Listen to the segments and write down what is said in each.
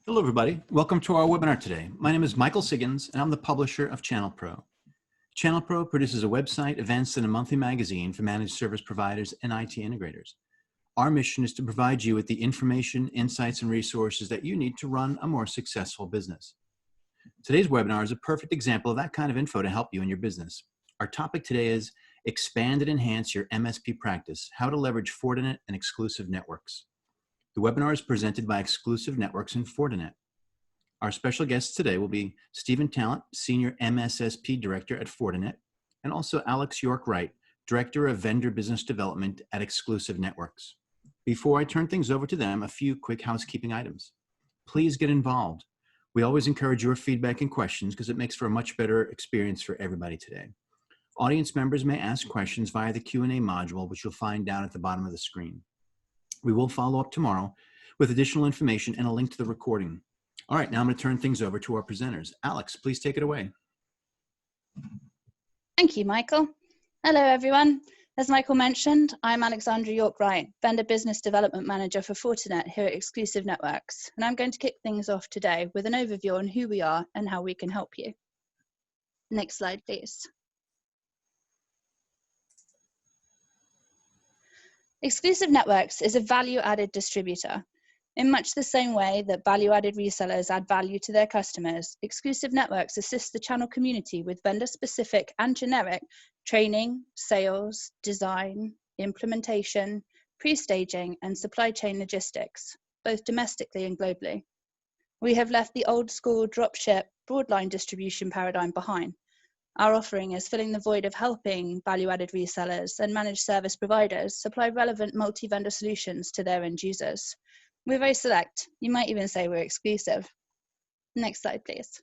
Hello, everybody. Welcome to our webinar today. My name is Michael Siggins, and I'm the publisher of Channel Pro. Channel Pro produces a website, events, and a monthly magazine for managed service providers and IT integrators. Our mission is to provide you with the information, insights, and resources that you need to run a more successful business. Today's webinar is a perfect example of that kind of info to help you in your business. Our topic today is Expand and Enhance Your MSP Practice, How to Leverage Fortinet and Exclusive Networks. The webinar is presented by Exclusive Networks and Fortinet. Our special guests today will be Stephen Talent, Senior Mssp Director at Fortinet, and also Alex York-Wright, Director of Vendor Business Development at Exclusive Networks. Before I turn things over to them, a few quick housekeeping items. Please get involved. We always encourage your feedback and questions because it makes for a much better experience for everybody today. Audience members may ask questions via the Q&A module, which you'll find down at the bottom of the screen. We will follow up tomorrow with additional information and a link to the recording. All right, now I'm going to turn things over to our presenters. Alex, please take it away. Thank you, Michael. Hello, everyone. As Michael mentioned, I'm Alexandra York-Wright, Vendor Business Development Manager for Fortinet here at Exclusive Networks, and I'm going to kick things off today with an overview on who we are and how we can help you. Next slide, please. Exclusive Networks is a value-added distributor. In much the same way that value-added resellers add value to their customers, Exclusive Networks assists the channel community with vendor-specific and generic training, sales, design, implementation, pre-staging, and supply chain logistics, both domestically and globally. We have left the old-school dropship broadline distribution paradigm behind. Our offering is filling the void of helping value-added resellers and managed service providers supply relevant multi-vendor solutions to their end users. We're very select. You might even say we're exclusive. Next slide, please.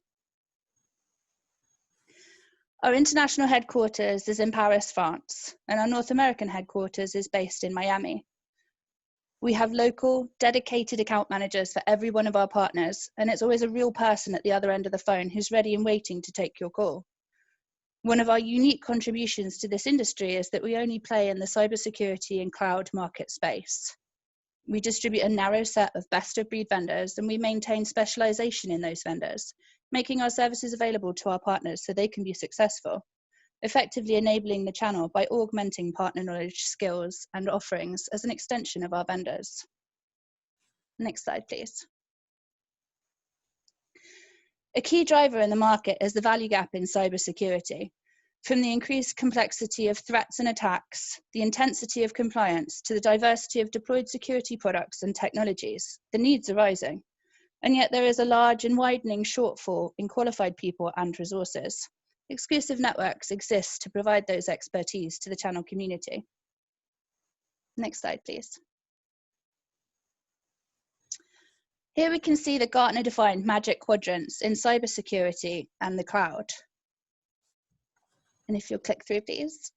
Our international headquarters is in Paris, France, and our North American headquarters is based in Miami. We have local, dedicated account managers for every one of our partners, and it's always a real person at the other end of the phone who's ready and waiting to take your call. One of our unique contributions to this industry is that we only play in the cybersecurity and cloud market space. We distribute a narrow set of best-of-breed vendors, and we maintain specialization in those vendors, making our services available to our partners so they can be successful, effectively enabling the channel by augmenting partner knowledge, skills, and offerings as an extension of our vendors. Next slide, please. A key driver in the market is the value gap in cybersecurity. From the increased complexity of threats and attacks, the intensity of compliance, to the diversity of deployed security products and technologies, the needs are rising. And yet there is a large and widening shortfall in qualified people and resources. Exclusive Networks exists to provide those expertise to the channel community. Next slide, please. Here we can see the Gartner-defined magic quadrants in cybersecurity and the cloud. And if you'll click through, please.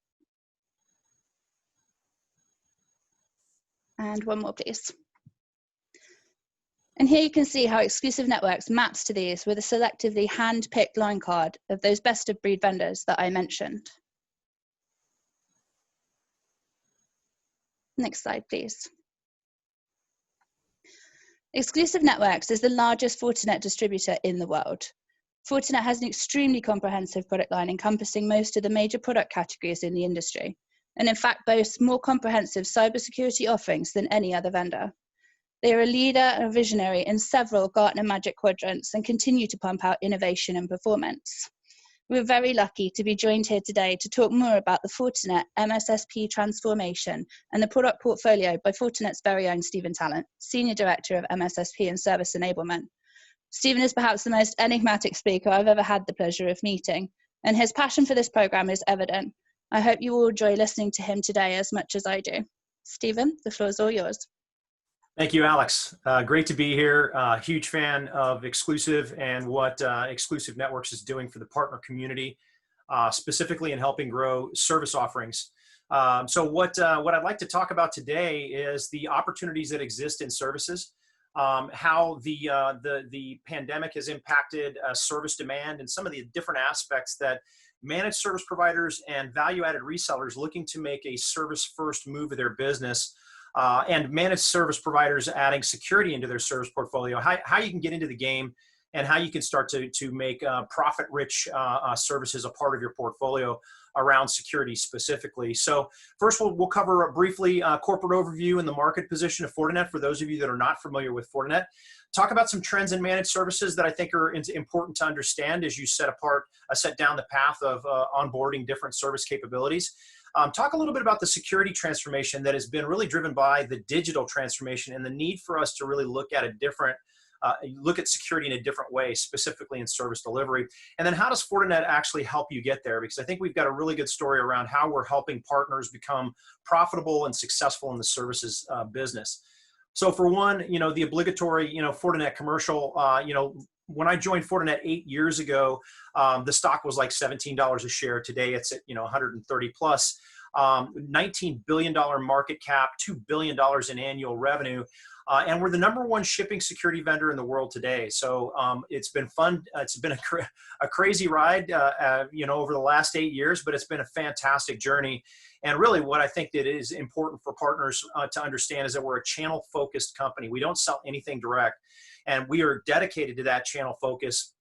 And one more, please. And here you can see how Exclusive Networks maps to these with a selectively hand-picked line card of those best-of-breed vendors that I mentioned. Next slide, please. Exclusive Networks is the largest Fortinet distributor in the world. Fortinet has an extremely comprehensive product line encompassing most of the major product categories in the industry, and in fact boasts more comprehensive cybersecurity offerings than any other vendor. They are a leader and a visionary in several Gartner Magic Quadrants and continue to pump out innovation and performance. We're very lucky to be joined here today to talk more about the Fortinet MSSP transformation and the product portfolio by Fortinet's very own Stephen Talent, Senior Director of MSSP and Service Enablement. Stephen is perhaps the most enigmatic speaker I've ever had the pleasure of meeting, and his passion for this program is evident. I hope you all enjoy listening to him today as much as I do. Stephen, the floor is all yours. Thank you, Alex. Great to be here. Huge fan of Exclusive and what Exclusive Networks is doing for the partner community, specifically in helping grow service offerings. So what I'd like to talk about today is the opportunities that exist in services, how the pandemic has impacted service demand, and some of the different aspects that managed service providers and value-added resellers looking to make a service-first move of their business and managed service providers adding security into their service portfolio, how you can get into the game and how you can start to make profit-rich services a part of your portfolio around security specifically. So first, we'll cover briefly corporate overview and the market position of Fortinet for those of you that are not familiar with Fortinet. Talk about some trends in managed services that I think are important to understand as you set down the path of onboarding different service capabilities. Talk a little bit about the security transformation that has been really driven by the digital transformation and the need for us to really look at look at security in a different way, specifically in service delivery. And then how does Fortinet actually help you get there? Because I think we've got a really good story around how we're helping partners become profitable and successful in the services business. So for one, the obligatory, Fortinet commercial, when I joined Fortinet 8 years ago, the stock was like $17 a share. Today it's at, 130 plus, $19 billion market cap, $2 billion in annual revenue. And we're the #1 shipping security vendor in the world today. So it's been fun. It's been a crazy ride, over the last 8 years, but it's been a fantastic journey. And really what I think that is important for partners to understand is that we're a channel-focused company. We don't sell anything direct, and we are dedicated to that channel focus.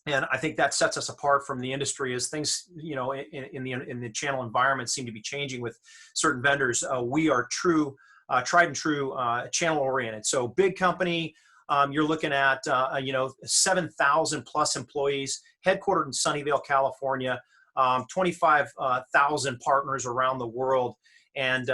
And I think that sets us apart from the industry as things, in the channel environment seem to be changing with certain vendors. We are tried and true channel oriented. So big company, you're looking at 7,000 plus employees, headquartered in Sunnyvale, California, 25,000 partners around the world, and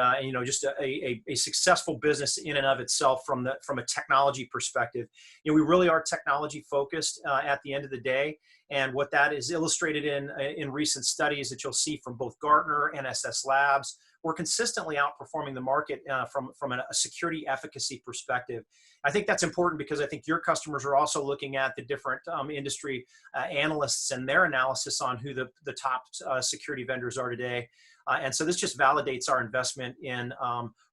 just a successful business in and of itself from a technology perspective. We really are technology focused at the end of the day. And what that is illustrated in recent studies that you'll see from both Gartner and SS Labs, we're consistently outperforming the market from a security efficacy perspective. I think that's important because I think your customers are also looking at the different industry analysts and their analysis on who the top security vendors are today. And so this just validates our investment in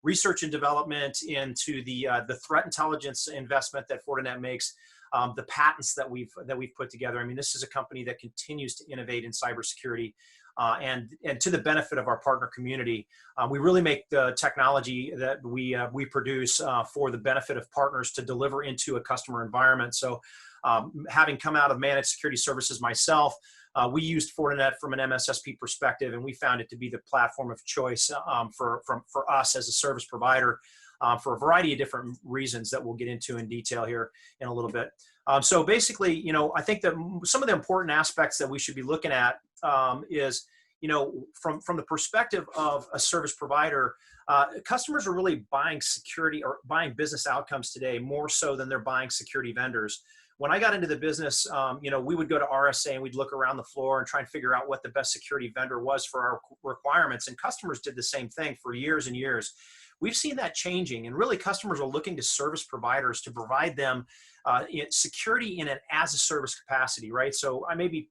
research and development, into the threat intelligence investment that Fortinet makes, the patents that we've put together. I mean, this is a company that continues to innovate in cybersecurity. And to the benefit of our partner community. We really make the technology that we produce for the benefit of partners to deliver into a customer environment. So having come out of managed security services myself, we used Fortinet from an Mssp perspective, and we found it to be the platform of choice for us as a service provider for a variety of different reasons that we'll get into in detail here in a little bit. So basically, I think that some of the important aspects that we should be looking at is, from the perspective of a service provider, customers are really buying security or buying business outcomes today more so than they're buying security vendors. When I got into the business, we would go to RSA and we'd look around the floor and try and figure out what the best security vendor was for our requirements. And customers did the same thing for years and years. We've seen that changing, and really customers are looking to service providers to provide them security in an as-a-service capacity, right? So I may be,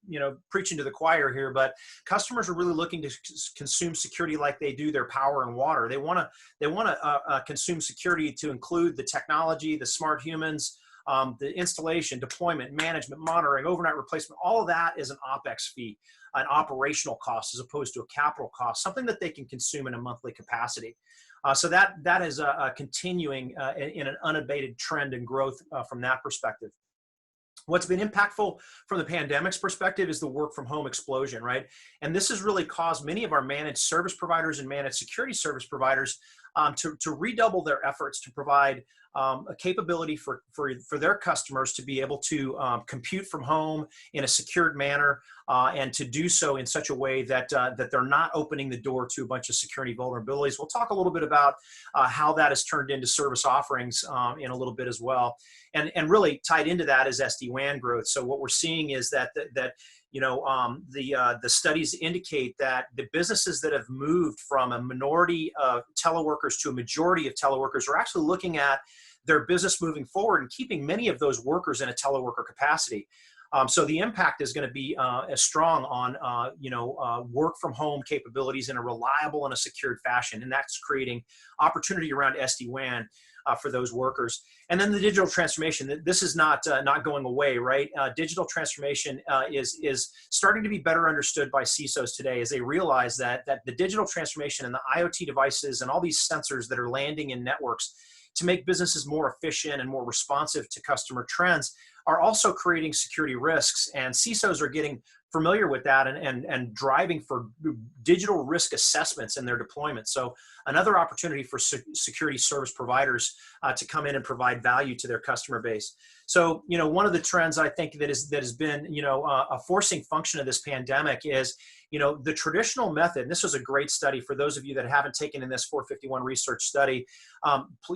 preaching to the choir here, but customers are really looking to consume security like they do their power and water. They want to consume security to include the technology, the smart humans, the installation, deployment, management, monitoring, overnight replacement. All of that is an OpEx fee, an operational cost, as opposed to a capital cost, something that they can consume in a monthly capacity. So that is continuing in an unabated trend and growth from that perspective. What's been impactful from the pandemic's perspective is the work from home explosion, right? And this has really caused many of our managed service providers and managed security service providers to redouble their efforts to provide a capability for their customers to be able to compute from home in a secured manner and to do so in such a way that they're not opening the door to a bunch of security vulnerabilities. We'll talk a little bit about how that has turned into service offerings in a little bit as well. And really tied into that is Sdn Growth. So what we're seeing is that the studies indicate that the businesses that have moved from a minority of teleworkers to a majority of teleworkers are actually looking at their business moving forward and keeping many of those workers in a teleworker capacity. So the impact is going to be as strong on work from home capabilities in a reliable and a secured fashion, and that's creating opportunity around SD-WAN for those workers. And then the digital transformation. This is not going away, right? Digital transformation is starting to be better understood by CISOs today as they realize that the digital transformation and the IoT devices and all these sensors that are landing in networks to make businesses more efficient and more responsive to customer trends are also creating security risks, and CISOs are getting familiar with that and driving for digital risk assessments in their deployment. So another opportunity for security service providers to come in and provide value to their customer base. So, one of the trends I think that has been, a forcing function of this pandemic is, the traditional method, and this was a great study for those of you that haven't taken in this 451 research study.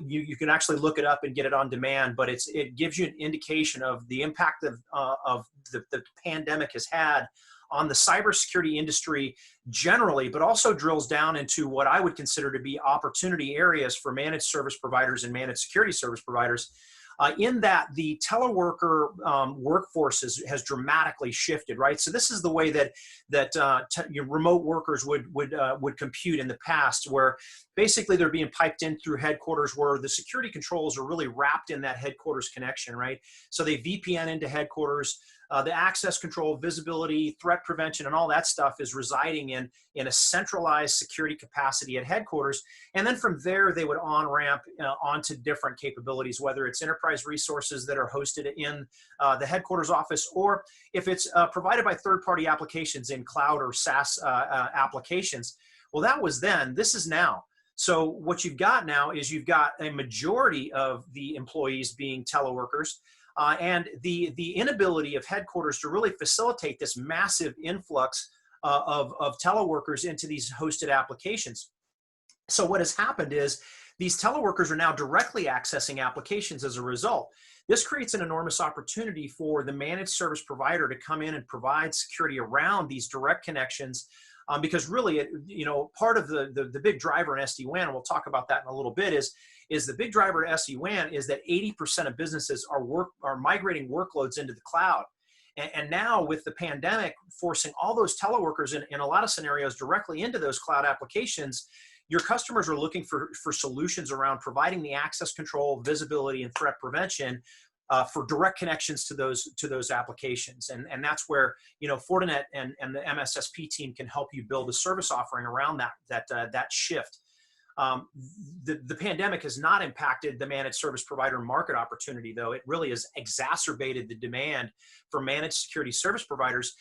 You can actually look it up and get it on demand, but it gives you an indication of the impact of the pandemic has had on the cybersecurity industry generally, but also drills down into what I would consider to be opportunity areas for managed service providers and managed security service providers. In that the teleworker workforce has dramatically shifted, right? So this is the way that remote workers would compute in the past, where basically they're being piped in through headquarters, where the security controls are really wrapped in that headquarters connection, right? So they VPN into headquarters. The access control, visibility, threat prevention, and all that stuff is residing in a centralized security capacity at headquarters. And then from there, they would on-ramp onto different capabilities, whether it's enterprise resources that are hosted in the headquarters office, or if it's provided by third-party applications in cloud or SaaS applications. Well, that was then. This is now. So what you've got now is you've got a majority of the employees being teleworkers. And the inability of headquarters to really facilitate this massive influx of teleworkers into these hosted applications. So what has happened is these teleworkers are now directly accessing applications as a result. This creates an enormous opportunity for the managed service provider to come in and provide security around these direct connections. Because really, part of the big driver in SD-WAN, and we'll talk about that in a little bit, is the big driver in SD-WAN is that 80% of businesses are migrating workloads into the cloud. And now with the pandemic forcing all those teleworkers in a lot of scenarios directly into those cloud applications, your customers are looking for solutions around providing the access control, visibility, and threat prevention for direct connections to those applications. And that's where, Fortinet and the Mssp team can help you build a service offering around that shift. The pandemic has not impacted the managed service provider market opportunity, though. It really has exacerbated the demand for managed security service providers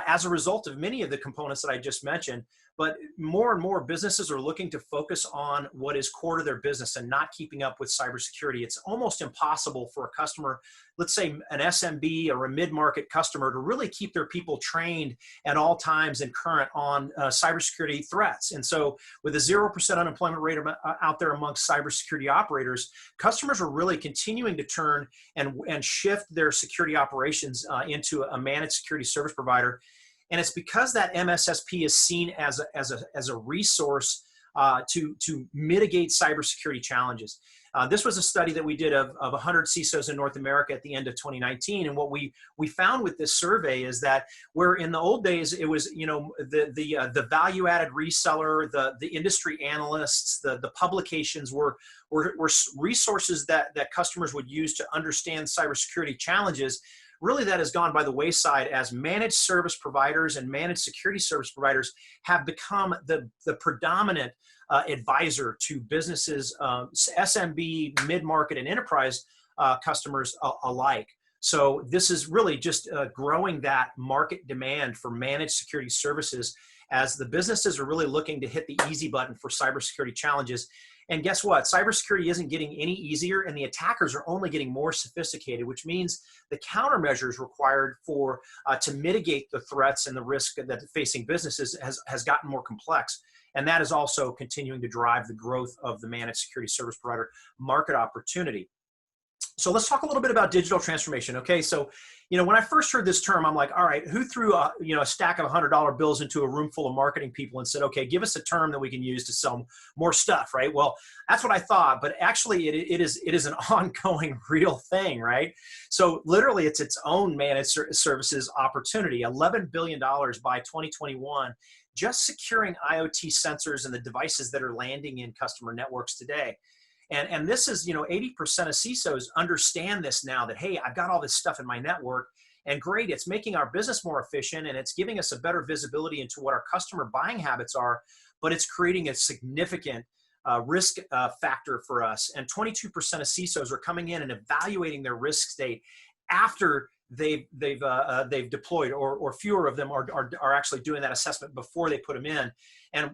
as a result of many of the components that I just mentioned. But more and more businesses are looking to focus on what is core to their business and not keeping up with cybersecurity. It's almost impossible for a customer, let's say an SMB or a mid-market customer, to really keep their people trained at all times and current on cybersecurity threats. And so with a 0% unemployment rate out there amongst cybersecurity operators, customers are really continuing to turn and shift their security operations into a managed security service provider. And it's because that MSSP is seen as a resource to mitigate cybersecurity challenges. This was a study that we did of 100 CISOs in North America at the end of 2019. And what we found with this survey is that where in the old days it was, the value-added reseller, the industry analysts, the publications were resources that customers would use to understand cybersecurity challenges. Really, that has gone by the wayside as managed service providers and managed security service providers have become the predominant advisor to businesses, SMB, mid-market, and enterprise customers alike. So this is really just growing that market demand for managed security services as the businesses are really looking to hit the easy button for cybersecurity challenges. And guess what? Cybersecurity isn't getting any easier, and the attackers are only getting more sophisticated, which means the countermeasures required to mitigate the threats and the risk that facing businesses has gotten more complex. And that is also continuing to drive the growth of the managed security service provider market opportunity. So let's talk a little bit about digital transformation. Okay, so when I first heard this term, I'm like, all right, who threw a stack of $100 bills into a room full of marketing people and said, okay, give us a term that we can use to sell more stuff, right? Well, that's what I thought, but actually it is an ongoing real thing, right? So literally, it's its own managed services opportunity, $11 billion by 2021, just securing IoT sensors and the devices that are landing in customer networks today. And this is, 80% of CISOs understand this now, that, hey, I've got all this stuff in my network, and great, it's making our business more efficient, and it's giving us a better visibility into what our customer buying habits are, but it's creating a significant risk factor for us. And 22% of CISOs are coming in and evaluating their risk state after they've deployed, or fewer of them are actually doing that assessment before they put them in. And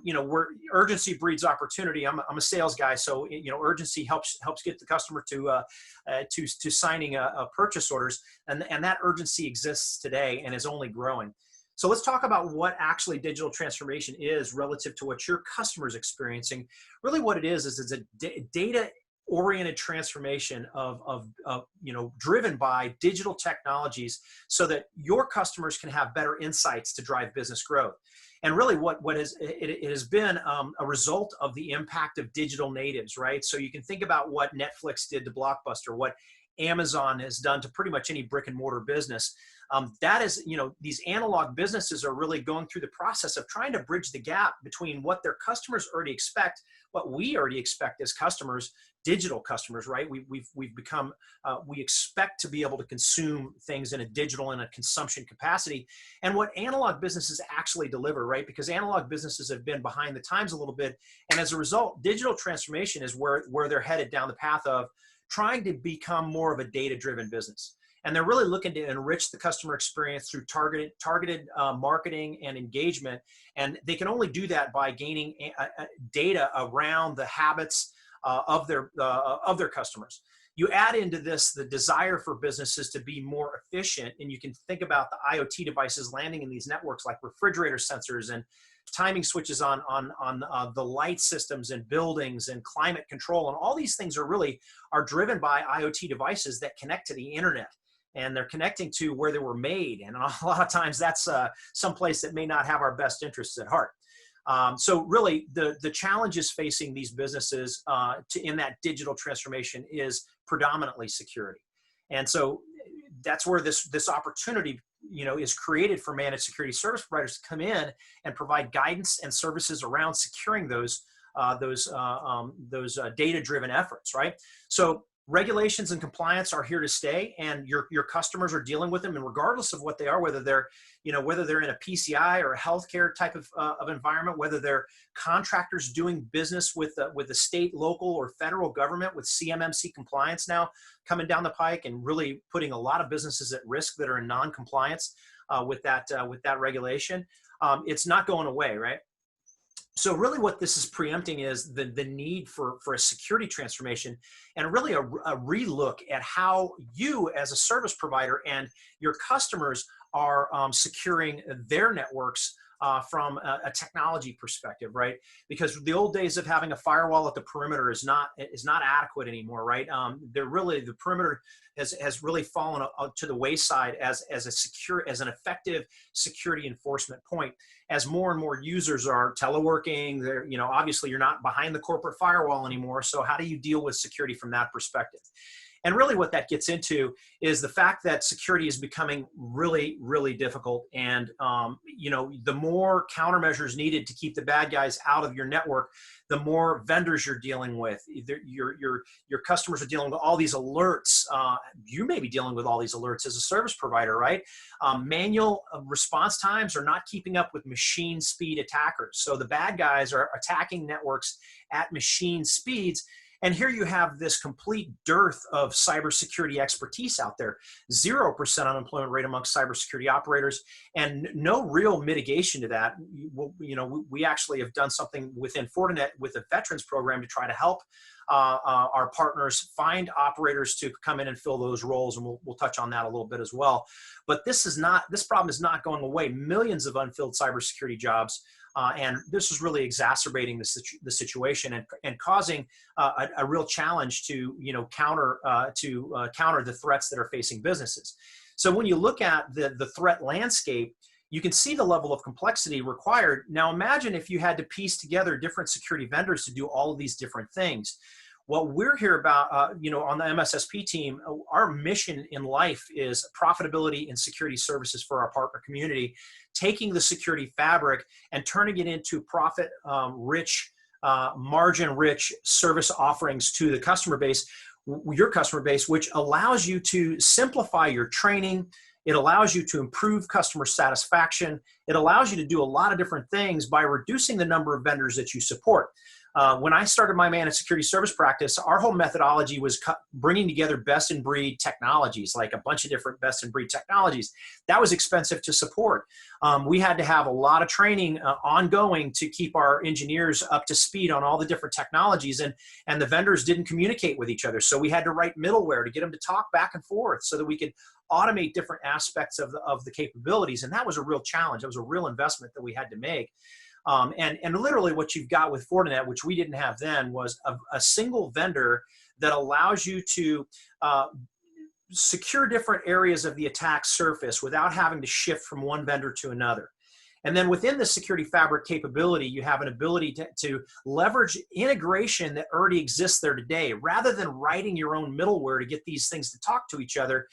urgency breeds opportunity. I'm a sales guy, so urgency helps get the customer to signing a purchase orders, and that urgency exists today and is only growing. So let's talk about what actually digital transformation is relative to what your customer is experiencing. Really, what it is it's a data-oriented transformation of driven by digital technologies, so that your customers can have better insights to drive business growth. And really, it has been a result of the impact of digital natives, right? So you can think about what Netflix did to Blockbuster, what Amazon has done to pretty much any brick and mortar business. That is, these analog businesses are really going through the process of trying to bridge the gap between what their customers already expect, what we already expect as customers, digital customers, right? We've become, we expect to be able to consume things in a digital and a consumption capacity, and what analog businesses actually deliver, right? Because analog businesses have been behind the times a little bit, and as a result, digital transformation is where they're headed down the path of trying to become more of a data-driven business. And they're really looking to enrich the customer experience through targeted marketing and engagement. And they can only do that by gaining data around the habits of their customers. You add into this the desire for businesses to be more efficient, and you can think about the IoT devices landing in these networks, like refrigerator sensors and timing switches on the light systems in buildings, and climate control, and all these things are driven by IoT devices that connect to the internet. And they're connecting to where they were made. And a lot of times that's someplace that may not have our best interests at heart. So really, the challenges facing these businesses in that digital transformation is predominantly security. And so that's where this opportunity is created for managed security service providers to come in and provide guidance and services around securing those data-driven efforts, right? So regulations and compliance are here to stay, and your customers are dealing with them, and regardless of what they are, whether they're in a PCI or a healthcare type of environment, whether they're contractors doing business with the state, local, or federal government, with CMMC compliance now coming down the pike and really putting a lot of businesses at risk that are in non-compliance with that regulation. It's not going away, right? So really what this is preempting is the need for a security transformation, and really a relook at how you as a service provider and your customers are securing their networks from a technology perspective, right? Because the old days of having a firewall at the perimeter is not adequate anymore, right? The perimeter has really fallen to the wayside as an effective security enforcement point. As more and more users are teleworking, obviously you're not behind the corporate firewall anymore. So how do you deal with security from that perspective? And really what that gets into is the fact that security is becoming really, really difficult. And, the more countermeasures needed to keep the bad guys out of your network, the more vendors you're dealing with. Your customers are dealing with all these alerts. You may be dealing with all these alerts as a service provider, right? Manual response times are not keeping up with machine speed attackers. So the bad guys are attacking networks at machine speeds. And here you have this complete dearth of cybersecurity expertise out there, 0% unemployment rate amongst cybersecurity operators, and no real mitigation to that. We actually have done something within Fortinet with the Veterans Program to try to help our partners find operators to come in and fill those roles, and we'll touch on that a little bit as well. But this problem is not going away. Millions of unfilled cybersecurity jobs And this is really exacerbating the situation and causing a real challenge to, counter the threats that are facing businesses. So when you look at the threat landscape, you can see the level of complexity required. Now imagine if you had to piece together different security vendors to do all of these different things. What we're here about, on the Mssp team, our mission in life is profitability and security services for our partner community, taking the security fabric and turning it into profit-rich, margin-rich service offerings to the customer base, your customer base, which allows you to simplify your training. It allows you to improve customer satisfaction. It allows you to do a lot of different things by reducing the number of vendors that you support. When I started my managed security service practice, our whole methodology was bringing together best-in-breed technologies, like a bunch of different best-in-breed technologies. That was expensive to support. We had to have a lot of training ongoing to keep our engineers up to speed on all the different technologies, and the vendors didn't communicate with each other. So we had to write middleware to get them to talk back and forth so that we could automate different aspects of the capabilities. And that was a real challenge. That was a real investment that we had to make. And literally what you've got with Fortinet, which we didn't have then, was a single vendor that allows you to secure different areas of the attack surface without having to shift from one vendor to another. And then within the security fabric capability, you have an ability to leverage integration that already exists there today. Rather than writing your own middleware to get these things to talk to each other,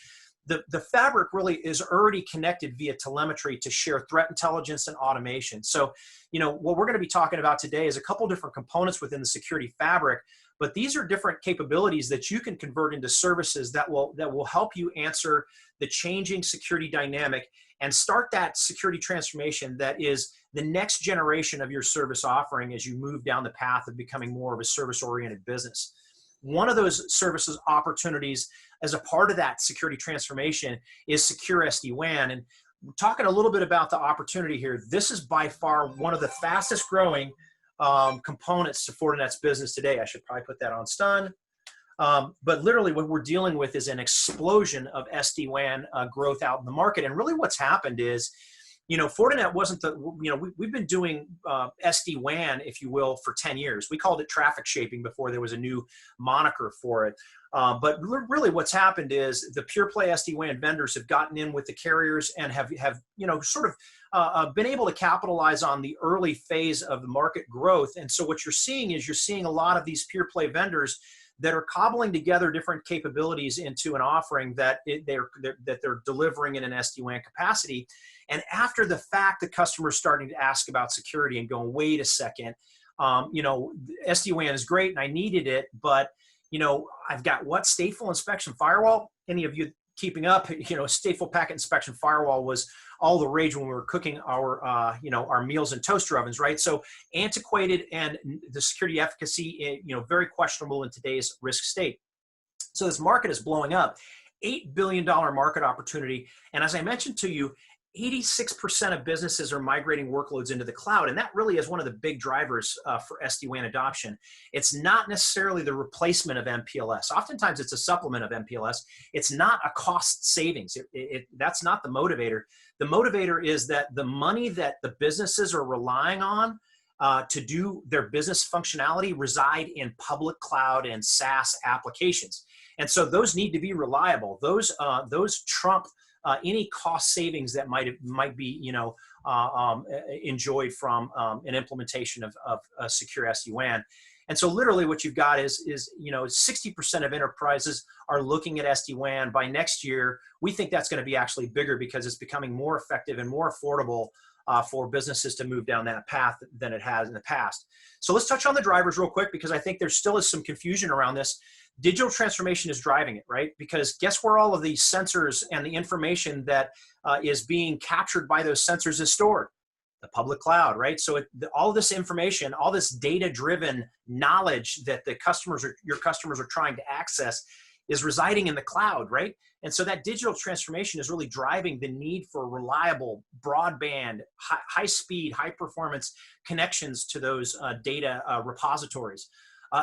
the fabric really is already connected via telemetry to share threat intelligence and automation. So, what we're going to be talking about today is a couple different components within the security fabric, but these are different capabilities that you can convert into services that will help you answer the changing security dynamic and start that security transformation that is the next generation of your service offering as you move down the path of becoming more of a service-oriented business. One of those services opportunities as a part of that security transformation is secure SD-WAN. And we're talking a little bit about the opportunity here. This is by far one of the fastest growing components to Fortinet's business today. I should probably put that on stun. But literally what we're dealing with is an explosion of SD-WAN growth out in the market. And really what's happened is, Fortinet wasn't we've been doing SD-WAN, if you will, for 10 years. We called it traffic shaping before there was a new moniker for it. But really what's happened is the pure play SD-WAN vendors have gotten in with the carriers and have sort of been able to capitalize on the early phase of the market growth. And so what you're seeing a lot of these pure play vendors that are cobbling together different capabilities into an offering that they're delivering in an SD-WAN capacity. And after the fact, the customer's starting to ask about security and going, wait a second, SD-WAN is great and I needed it, but I've got what? Stateful inspection firewall? Any of you keeping up? Stateful packet inspection firewall was all the rage when we were cooking our meals in toaster ovens, right? So antiquated, and the security efficacy, very questionable in today's risk state. So this market is blowing up, $8 billion market opportunity. And as I mentioned to you, 86% of businesses are migrating workloads into the cloud. And that really is one of the big drivers for SD-WAN adoption. It's not necessarily the replacement of MPLS. Oftentimes it's a supplement of MPLS. It's not a cost savings. That's not the motivator. The motivator is that the money that the businesses are relying on to do their business functionality reside in public cloud and SaaS applications. And so those need to be reliable. Those trump any cost savings that might be enjoyed from an implementation of a secure SD-WAN. And so literally what you've got is 60% of enterprises are looking at SD-WAN. By next year, we think that's going to be actually bigger because it's becoming more effective and more affordable for businesses to move down that path than it has in the past. So let's touch on the drivers real quick, because I think there still is some confusion around this. Digital transformation is driving it, right? Because guess where all of these sensors and the information that is being captured by those sensors is stored? The public cloud, right? So all this information, all this data-driven knowledge that your customers are trying to access is residing in the cloud, right? And so that digital transformation is really driving the need for reliable, broadband, high-speed, high-performance connections to those data repositories.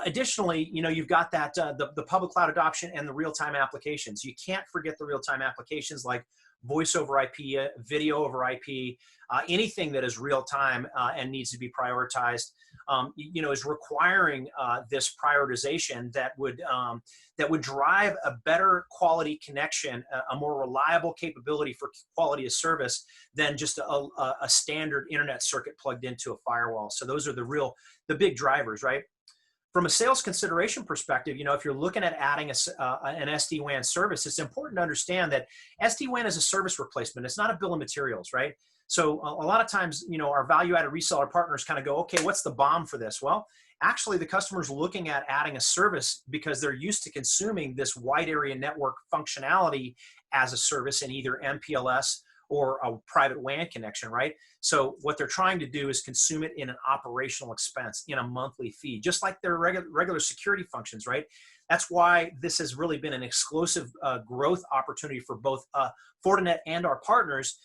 Additionally, you've got that the public cloud adoption and the real-time applications. You can't forget the real-time applications like voice over IP, video over IP, anything that is real time and needs to be prioritized, is requiring this prioritization that would drive a better quality connection, a more reliable capability for quality of service than just a standard internet circuit plugged into a firewall. So those are the big drivers, right? From a sales consideration perspective, if you're looking at adding an SD-WAN service, it's important to understand that SD-WAN is a service replacement. It's not a bill of materials, right? So a lot of times, our value-added reseller partners kind of go, okay, what's the BOM for this? Well, actually, the customer's looking at adding a service because they're used to consuming this wide area network functionality as a service in either MPLS or a private WAN connection, right? So what they're trying to do is consume it in an operational expense, in a monthly fee, just like their regular security functions, right? That's why this has really been an exclusive growth opportunity for both Fortinet and our partners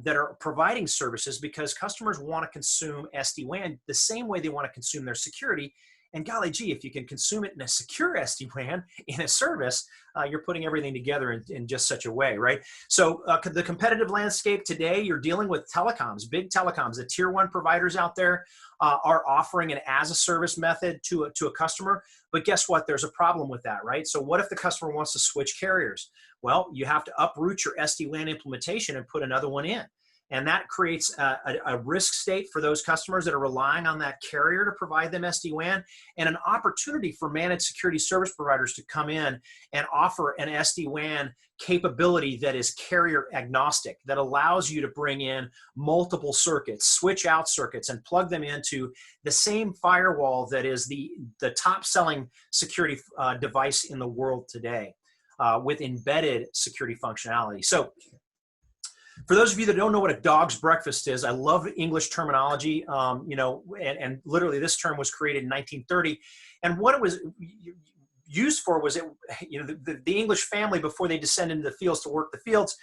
that are providing services, because customers want to consume SD-WAN the same way they want to consume their security. And golly gee, if you can consume it in a secure SD-WAN in a service, you're putting everything together in just such a way, right? So the competitive landscape today, you're dealing with telecoms, big telecoms. The tier 1 providers out there are offering an as-a-service method to a customer. But guess what? There's a problem with that, right? So what if the customer wants to switch carriers? Well, you have to uproot your SD-WAN implementation and put another one in. And that creates a risk state for those customers that are relying on that carrier to provide them SD-WAN, and an opportunity for managed security service providers to come in and offer an SD-WAN capability that is carrier agnostic, that allows you to bring in multiple circuits, switch out circuits, and plug them into the same firewall that is the top selling security device in the world today with embedded security functionality. So for those of you that don't know what a dog's breakfast is, I love English terminology, and literally this term was created in 1930. And what it was used for was, the English family, before they descend into the fields to work the fields,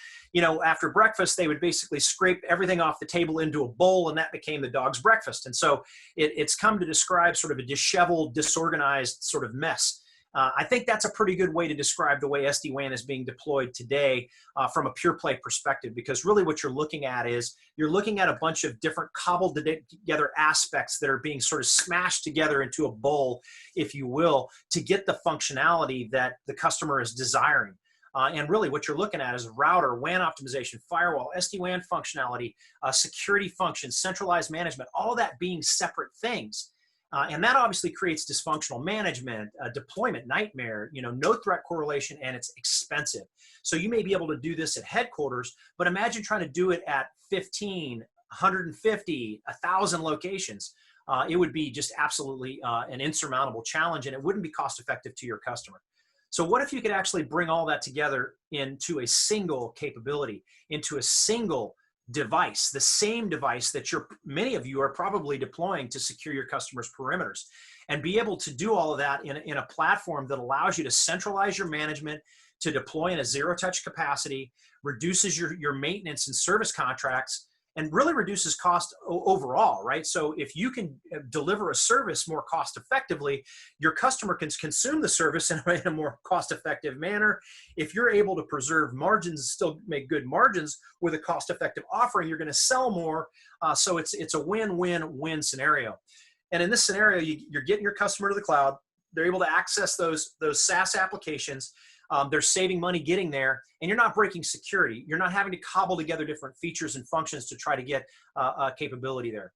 after breakfast, they would basically scrape everything off the table into a bowl, and that became the dog's breakfast. And so it's come to describe sort of a disheveled, disorganized sort of mess. I think that's a pretty good way to describe the way SD-WAN is being deployed today from a pure play perspective, because really what you're looking at is you're looking at a bunch of different cobbled together aspects that are being sort of smashed together into a bowl, if you will, to get the functionality that the customer is desiring. And really what you're looking at is router, WAN optimization, firewall, SD-WAN functionality, security functions, centralized management, all that being separate things. And that obviously creates dysfunctional management, deployment nightmare, no threat correlation, and it's expensive. So you may be able to do this at headquarters, but imagine trying to do it at 15, 150, 1,000 locations. It would be just absolutely an insurmountable challenge, and it wouldn't be cost effective to your customer. So what if you could actually bring all that together into a single capability, into a single device, the same device that many of you are probably deploying to secure your customers' perimeters, and be able to do all of that in a platform that allows you to centralize your management, to deploy in a zero-touch capacity, reduces your maintenance and service contracts, and really reduces cost overall, right? So if you can deliver a service more cost effectively, your customer can consume the service in a more cost effective manner. If you're able to preserve margins and still make good margins with a cost effective offering, you're going to sell more. So it's a win-win-win scenario. And in this scenario, you're getting your customer to the cloud. They're able to access those SaaS applications. They're saving money getting there, and you're not breaking security. You're not having to cobble together different features and functions to try to get a capability there.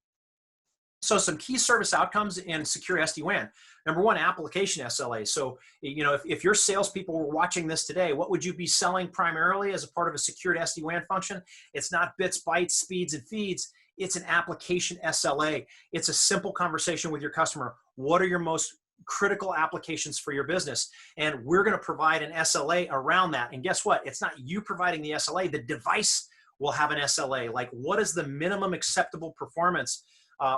So some key service outcomes in secure SD-WAN. Number one, application SLA. So, if your salespeople were watching this today, what would you be selling primarily as a part of a secured SD-WAN function? It's not bits, bytes, speeds, and feeds. It's an application SLA. It's a simple conversation with your customer. What are your most critical applications for your business? And we're going to provide an SLA around that. And guess what? It's not you providing the SLA. The device will have an SLA. Like, what is the minimum acceptable performance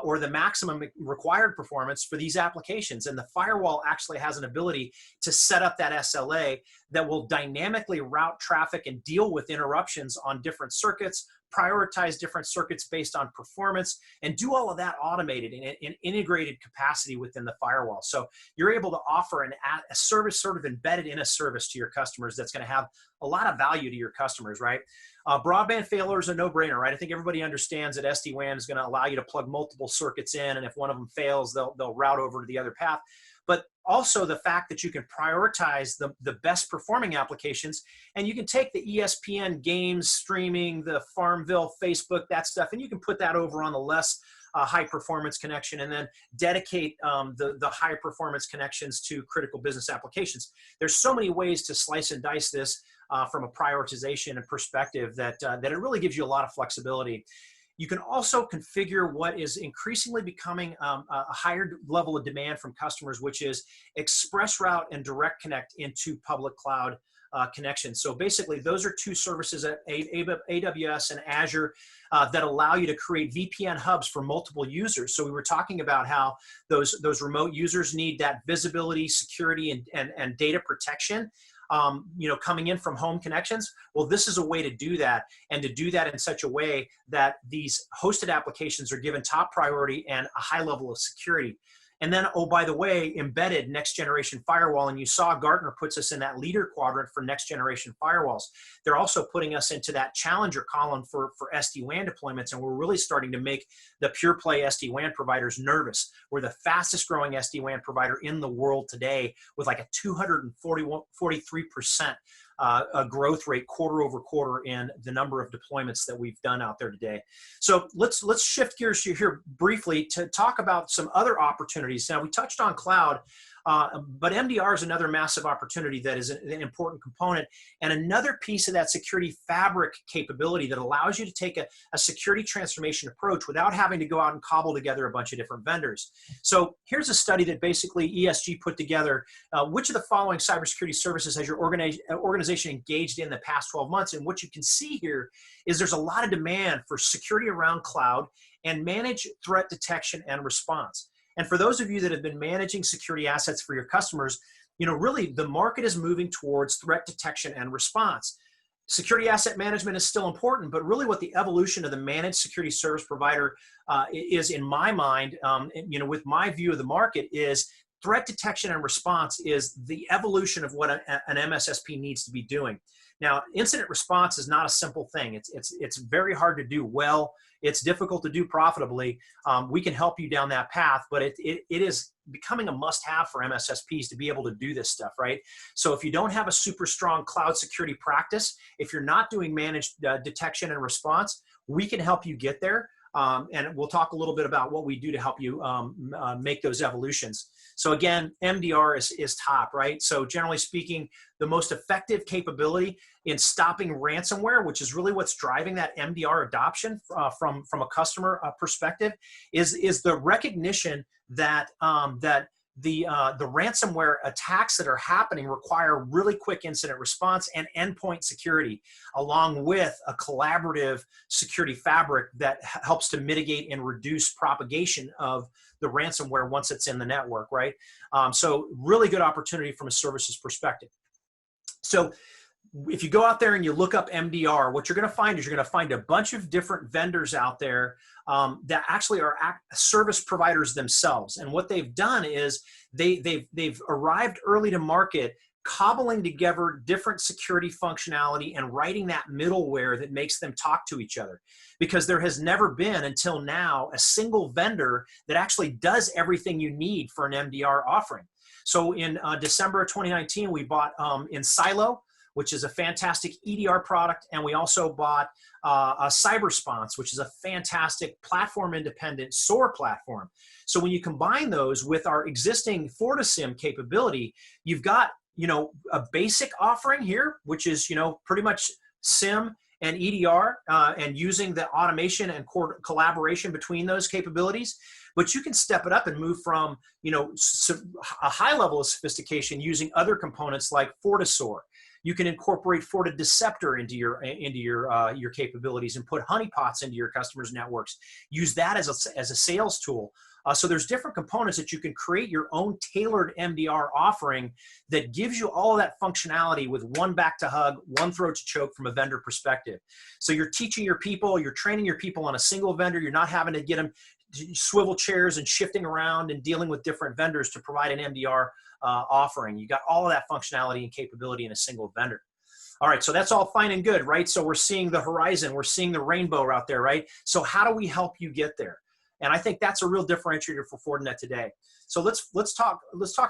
or the maximum required performance for these applications? And the firewall actually has an ability to set up that SLA that will dynamically route traffic and deal with interruptions on different circuits, prioritize different circuits based on performance, and do all of that automated in integrated capacity within the firewall. So you're able to offer a service sort of embedded in a service to your customers that's going to have a lot of value to your customers, right? Broadband failure is a no-brainer, right? I think everybody understands that SD-WAN is going to allow you to plug multiple circuits in, and if one of them fails, they'll route over to the other path. But also the fact that you can prioritize the best performing applications, and you can take the ESPN games streaming, the Farmville, Facebook, that stuff, and you can put that over on the less high performance connection, and then dedicate the high performance connections to critical business applications. There's so many ways to slice and dice this from a prioritization and perspective that it really gives you a lot of flexibility. You can also configure what is increasingly becoming a higher level of demand from customers, which is express route and direct connect into public cloud connections. So basically, those are two services at AWS and Azure that allow you to create VPN hubs for multiple users. So we were talking about how those remote users need that visibility, security, and data protection. Coming in from home connections. Well, this is a way to do that, and to do that in such a way that these hosted applications are given top priority and a high level of security. And then, oh, by the way, embedded next generation firewall. And you saw Gartner puts us in that leader quadrant for next generation firewalls. They're also putting us into that challenger column for SD-WAN deployments. And we're really starting to make the pure play SD-WAN providers nervous. We're the fastest growing SD-WAN provider in the world today, with like a 243% growth rate quarter over quarter in the number of deployments that we've done out there today. So let's shift gears here briefly to talk about some other opportunities. Now, we touched on cloud, but MDR is another massive opportunity that is an important component, and another piece of that security fabric capability that allows you to take a security transformation approach without having to go out and cobble together a bunch of different vendors. So here's a study that basically ESG put together. Which of the following cybersecurity services has your organization engaged in the past 12 months? And what you can see here is there's a lot of demand for security around cloud and managed threat detection and response. And for those of you that have been managing security assets for your customers, really the market is moving towards threat detection and response. Security asset management is still important, but really what the evolution of the managed security service provider is, in my mind, with my view of the market, is threat detection and response is the evolution of what an MSSP needs to be doing. Now, incident response is not a simple thing. It's very hard to do well. It's difficult to do profitably. We can help you down that path, but it is becoming a must-have for MSSPs to be able to do this stuff, right? So if you don't have a super strong cloud security practice, if you're not doing managed detection and response, we can help you get there. And we'll talk a little bit about what we do to help you make those evolutions. So again, MDR is top, right? So generally speaking, the most effective capability in stopping ransomware, which is really what's driving that MDR adoption from a customer perspective, is the recognition that the ransomware attacks that are happening require really quick incident response and endpoint security, along with a collaborative security fabric that helps to mitigate and reduce propagation of the ransomware once it's in the network, right? So really good opportunity from a services perspective. So if you go out there and you look up MDR, what you're going to find is you're going to find a bunch of different vendors out there that actually are service providers themselves. And what they've done is they've arrived early to market, cobbling together different security functionality and writing that middleware that makes them talk to each other. Because there has never been until now a single vendor that actually does everything you need for an MDR offering. So in December of 2019, we bought in Silo, which is a fantastic EDR product, and we also bought a Cybersecurity, which is a fantastic platform-independent SOAR platform. So when you combine those with our existing FortiSIEM capability, you've got a basic offering here, which is pretty much SIEM and EDR, and using the automation and collaboration between those capabilities. But you can step it up and move from a high level of sophistication using other components like FortiSOAR. You can incorporate FortiDeceptor into your capabilities and put honeypots into your customers' networks. Use that as a sales tool. So there's different components that you can create your own tailored MDR offering that gives you all of that functionality with one back to hug, one throat to choke from a vendor perspective. So you're teaching your people, you're training your people on a single vendor. You're not having to get them swivel chairs and shifting around and dealing with different vendors to provide an MDR offering. You got all of that functionality and capability in a single vendor. All right, so that's all fine and good, right? So we're seeing the horizon, we're seeing the rainbow out there, right? So how do we help you get there? And I think that's a real differentiator for Fortinet today. So let's talk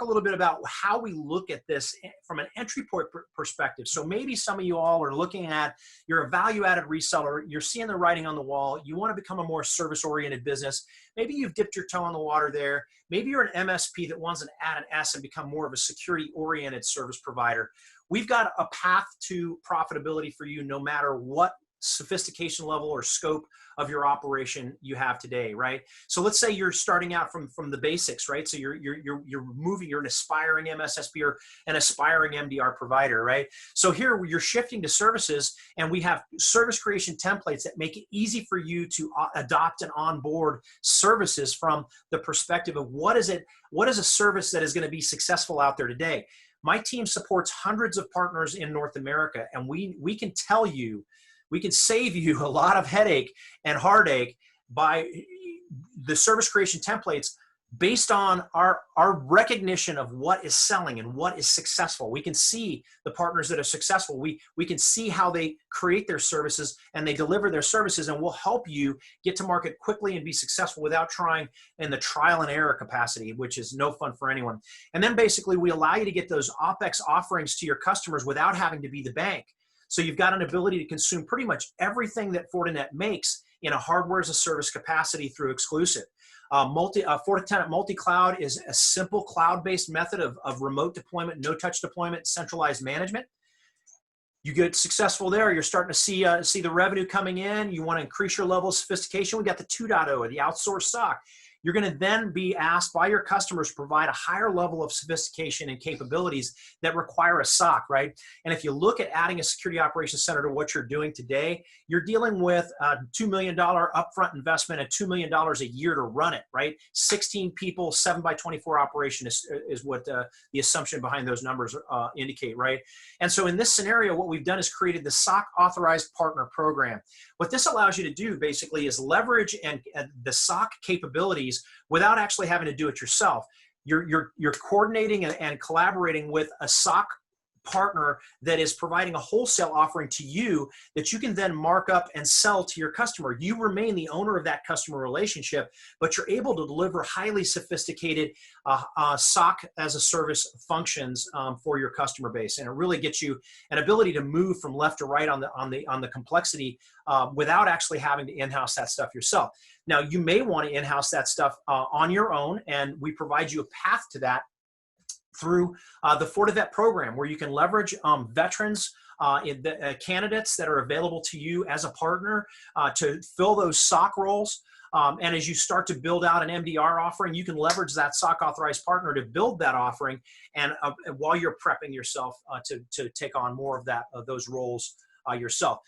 a little bit about how we look at this from an entry point perspective. So maybe some of you all are looking at, you're a value-added reseller, you're seeing the writing on the wall, you want to become a more service-oriented business. Maybe you've dipped your toe in the water there. Maybe you're an MSP that wants to add an S and become more of a security-oriented service provider. We've got a path to profitability for you no matter what sophistication level or scope of your operation you have today, right? So let's say you're starting out from the basics, right? So you're moving, you're an aspiring MSSP or an aspiring MDR provider, right? So here you're shifting to services, and we have service creation templates that make it easy for you to adopt and onboard services from the perspective of what is a service that is going to be successful out there today. My team supports hundreds of partners in North America, and we can tell you, we can save you a lot of headache and heartache by the service creation templates based on our recognition of what is selling and what is successful. We can see the partners that are successful. We can see how they create their services and they deliver their services, and we'll help you get to market quickly and be successful without trying in the trial and error capacity, which is no fun for anyone. And then basically we allow you to get those OpEx offerings to your customers without having to be the bank. So you've got an ability to consume pretty much everything that Fortinet makes in a hardware as a service capacity through exclusive. Fortinet multi-cloud is a simple cloud-based method of remote deployment, no-touch deployment, centralized management. You get successful there, you're starting to see the revenue coming in, you want to increase your level of sophistication. We got the 2.0 or the outsourced SOC. You're going to then be asked by your customers to provide a higher level of sophistication and capabilities that require a SOC, right? And if you look at adding a security operations center to what you're doing today, you're dealing with a $2 million upfront investment and $2 million a year to run it, right? 16 people, 7x24 operation is what the assumption behind those numbers indicate, right? And so in this scenario, what we've done is created the SOC Authorized Partner Program. What this allows you to do basically is leverage and the SOC capabilities without actually having to do it yourself. You're coordinating and collaborating with a SOC partner that is providing a wholesale offering to you that you can then mark up and sell to your customer. You remain the owner of that customer relationship, but you're able to deliver highly sophisticated SOC as a service functions for your customer base, and it really gets you an ability to move from left to right on the complexity without actually having to in-house that stuff yourself. Now, you may want to in-house that stuff on your own, and we provide you a path to that through the Fortinet program, where you can leverage veterans, candidates that are available to you as a partner to fill those SOC roles. And as you start to build out an MDR offering, you can leverage that SOC authorized partner to build that offering, and while you're prepping yourself to take on more of those roles yourself.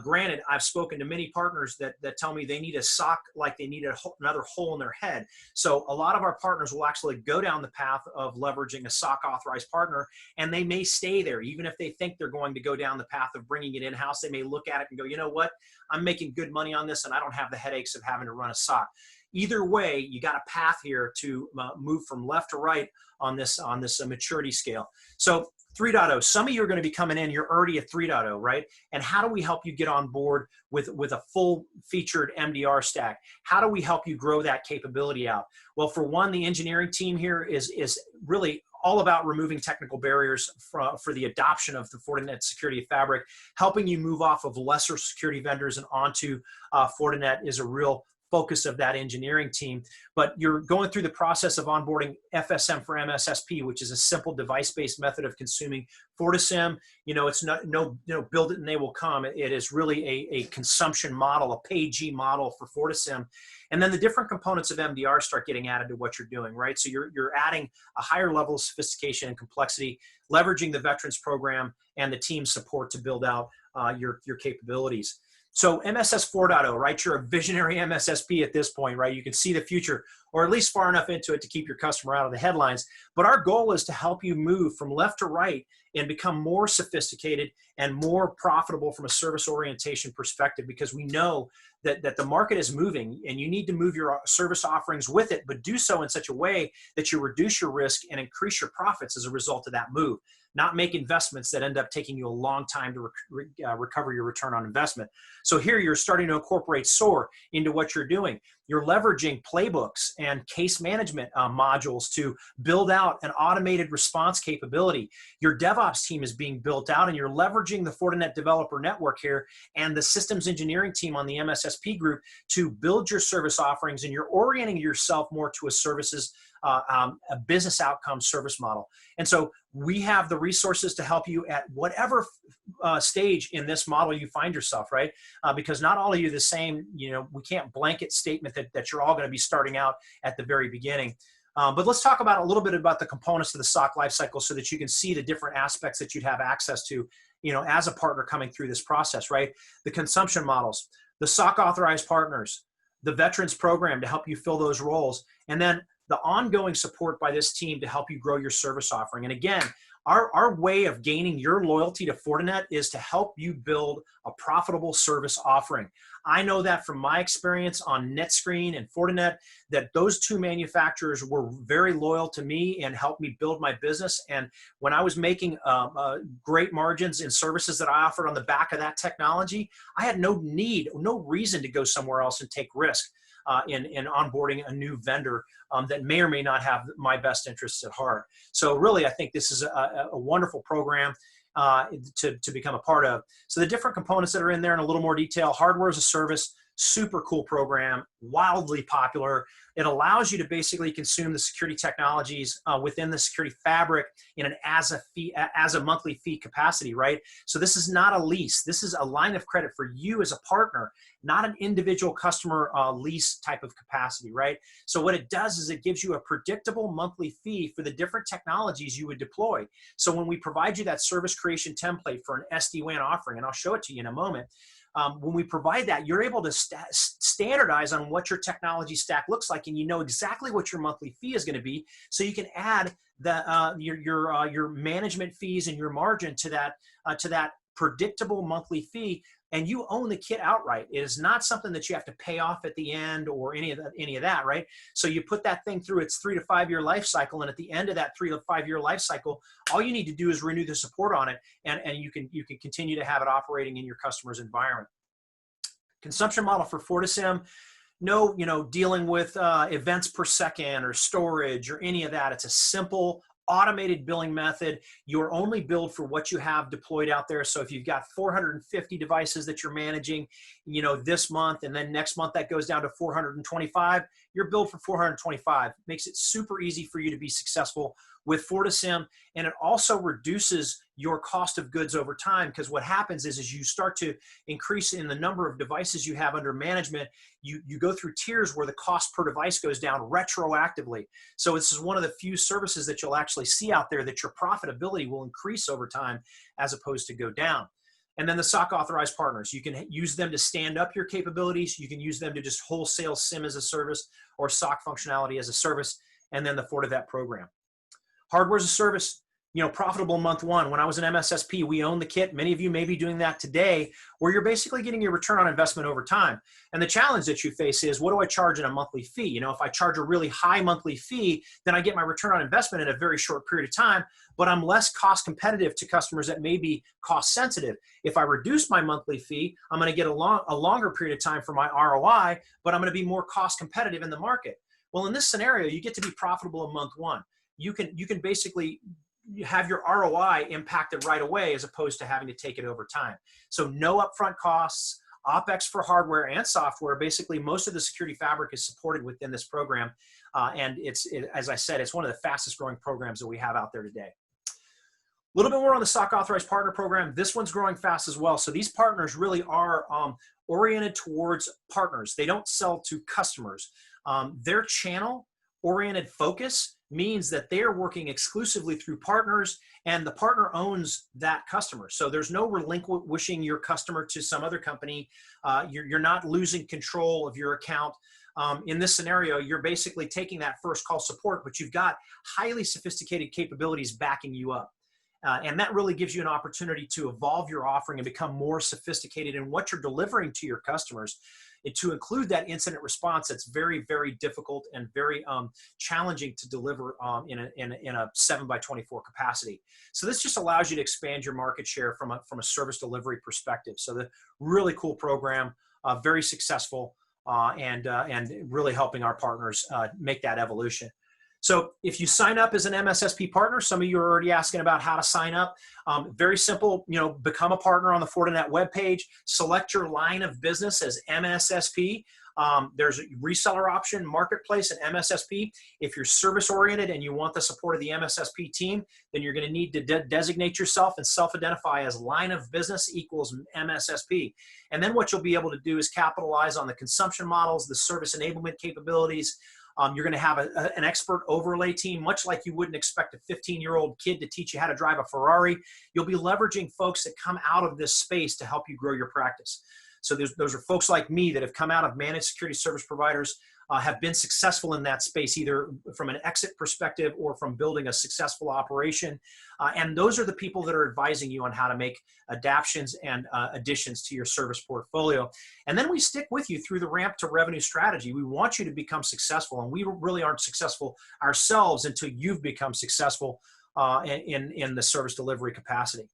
Granted, I've spoken to many partners that tell me they need a SOC like they need another hole in their head. So a lot of our partners will actually go down the path of leveraging a SOC authorized partner, and they may stay there. Even if they think they're going to go down the path of bringing it in-house, they may look at it and go, you know what, I'm making good money on this and I don't have the headaches of having to run a SOC. Either way, you got a path here to move from left to right on this maturity scale. So 3.0, some of you are going to be coming in, you're already at 3.0, right? And how do we help you get on board with a full featured MDR stack? How do we help you grow that capability out? Well, for one, the engineering team here is really all about removing technical barriers for the adoption of the Fortinet security fabric. Helping you move off of lesser security vendors and onto Fortinet is a real focus of that engineering team. But you're going through the process of onboarding FSM for Mssp, which is a simple device-based method of consuming FortiSIM. You know, it's not build it and they will come. It is really a consumption model, a pay-G model for FortiSIM. And then the different components of MDR start getting added to what you're doing, right? So you're adding a higher level of sophistication and complexity, leveraging the veterans program and the team support to build out your capabilities. So MSS 4.0, right? You're a visionary MSSP at this point, right? You can see the future, or at least far enough into it to keep your customer out of the headlines. But our goal is to help you move from left to right and become more sophisticated and more profitable from a service orientation perspective, because we know that the market is moving and you need to move your service offerings with it, but do so in such a way that you reduce your risk and increase your profits as a result of that move, not make investments that end up taking you a long time to recover your return on investment. So here you're starting to incorporate SOAR into what you're doing. You're leveraging playbooks and case management modules to build out an automated response capability. Your DevOps team is being built out, and you're leveraging the Fortinet developer network here and the systems engineering team on the MSSP group to build your service offerings, and you're orienting yourself more to a services, a business outcome service model. And so we have the resources to help you at whatever stage in this model you find yourself, right? Because not all of you are the same. You know, we can't blanket statement that you're all going to be starting out at the very beginning. But let's talk about a little bit about the components of the SOC lifecycle so that you can see the different aspects that you'd have access to, you know, as a partner coming through this process, right? The consumption models, the SOC authorized partners, the veterans program to help you fill those roles, and then the ongoing support by this team to help you grow your service offering. And again, our way of gaining your loyalty to Fortinet is to help you build a profitable service offering. I know that from my experience on NetScreen and Fortinet, that those two manufacturers were very loyal to me and helped me build my business. And when I was making great margins in services that I offered on the back of that technology, I had no reason to go somewhere else and take risk in onboarding a new vendor that may or may not have my best interests at heart. So really, I think this is a wonderful program to become a part of. So the different components that are in there in a little more detail: hardware as a service, super cool program, wildly popular. It allows you to basically consume the security technologies within the security fabric in an as a monthly fee capacity, right? So this is not a lease. This is a line of credit for you as a partner, not an individual customer lease type of capacity, right? So what it does is it gives you a predictable monthly fee for the different technologies you would deploy. So when we provide you that service creation template for an SD-WAN offering, and I'll show it to you in a moment, when we provide that, you're able to standardize on what your technology stack looks like, and you know exactly what your monthly fee is going to be, so you can add your management fees and your margin to that predictable monthly fee, and you own the kit outright. It is not something that you have to pay off at the end or any of that, right? So you put that thing through its 3 to 5 year life cycle, and at the end of that 3 to 5 year life cycle, all you need to do is renew the support on it, and you can continue to have it operating in your customer's environment. Consumption model for FortiSIEM, no, dealing with events per second or storage or any of that. It's a simple automated billing method. You're only billed for what you have deployed out there. So if you've got 450 devices that you're managing, this month, and then next month that goes down to 425, you're billed for 425. Makes it super easy for you to be successful with FortiSIEM, and it also reduces your cost of goods over time, because what happens is as you start to increase in the number of devices you have under management, you go through tiers where the cost per device goes down retroactively. So this is one of the few services that you'll actually see out there that your profitability will increase over time as opposed to go down. And then the SOC authorized partners, you can use them to stand up your capabilities. You can use them to just wholesale SIEM as a service or SOC functionality as a service, and then the FortiVet program. Hardware as a service, profitable month one. When I was an MSSP, we own the kit. Many of you may be doing that today, where you're basically getting your return on investment over time. And the challenge that you face is, what do I charge in a monthly fee? If I charge a really high monthly fee, then I get my return on investment in a very short period of time, but I'm less cost competitive to customers that may be cost sensitive. If I reduce my monthly fee, I'm going to get a longer period of time for my ROI, but I'm going to be more cost competitive in the market. Well, in this scenario, you get to be profitable in month one. You can basically have your ROI impacted right away, as opposed to having to take it over time. So no upfront costs, OpEx for hardware and software. Basically, most of the security fabric is supported within this program. And as I said, it's one of the fastest growing programs that we have out there today. A little bit more on the SOC Authorized Partner Program. This one's growing fast as well. So these partners really are oriented towards partners. They don't sell to customers. Their channel-oriented focus means that they're working exclusively through partners, and the partner owns that customer. So there's no relinquishing your customer to some other company. You're not losing control of your account. In this scenario, you're basically taking that first call support, but you've got highly sophisticated capabilities backing you up. And that really gives you an opportunity to evolve your offering and become more sophisticated in what you're delivering to your customers, and to include that incident response that's very, very difficult and very challenging to deliver in a 7x24 capacity. So this just allows you to expand your market share from a service delivery perspective. So the really cool program, very successful, and really helping our partners make that evolution. So if you sign up as an MSSP partner, some of you are already asking about how to sign up. Very simple, become a partner on the Fortinet webpage, select your line of business as MSSP. There's a reseller option, marketplace, and MSSP. If you're service oriented and you want the support of the MSSP team, then you're going to need to designate yourself and self-identify as line of business equals MSSP. And then what you'll be able to do is capitalize on the consumption models, the service enablement capabilities. You're going to have an expert overlay team, much like you wouldn't expect a 15-year-old kid to teach you how to drive a Ferrari. You'll be leveraging folks that come out of this space to help you grow your practice. So those are folks like me that have come out of managed security service providers, have been successful in that space, either from an exit perspective or from building a successful operation. And those are the people that are advising you on how to make adaptions and additions to your service portfolio. And then we stick with you through the ramp to revenue strategy. We want you to become successful, and we really aren't successful ourselves until you've become successful in the service delivery capacity.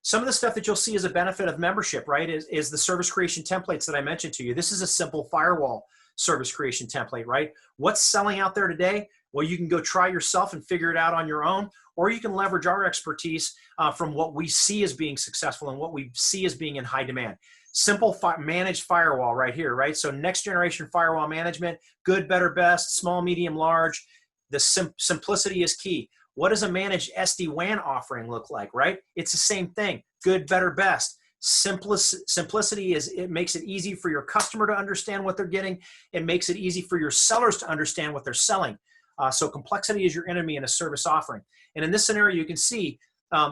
Some of the stuff that you'll see as a benefit of membership, right, is the service creation templates that I mentioned to you. This is a simple firewall service creation template, right? What's selling out there today? Well, you can go try yourself and figure it out on your own, or you can leverage our expertise from what we see as being successful and what we see as being in high demand. Simple managed firewall right here, right? So next generation firewall management, good, better, best, small, medium, large. The simplicity is key. What does a managed SD-WAN offering look like, right? It's the same thing, good, better, best. Simplicity is, it makes it easy for your customer to understand what they're getting. It makes it easy for your sellers to understand what they're selling. So complexity is your enemy in a service offering. And in this scenario, you can see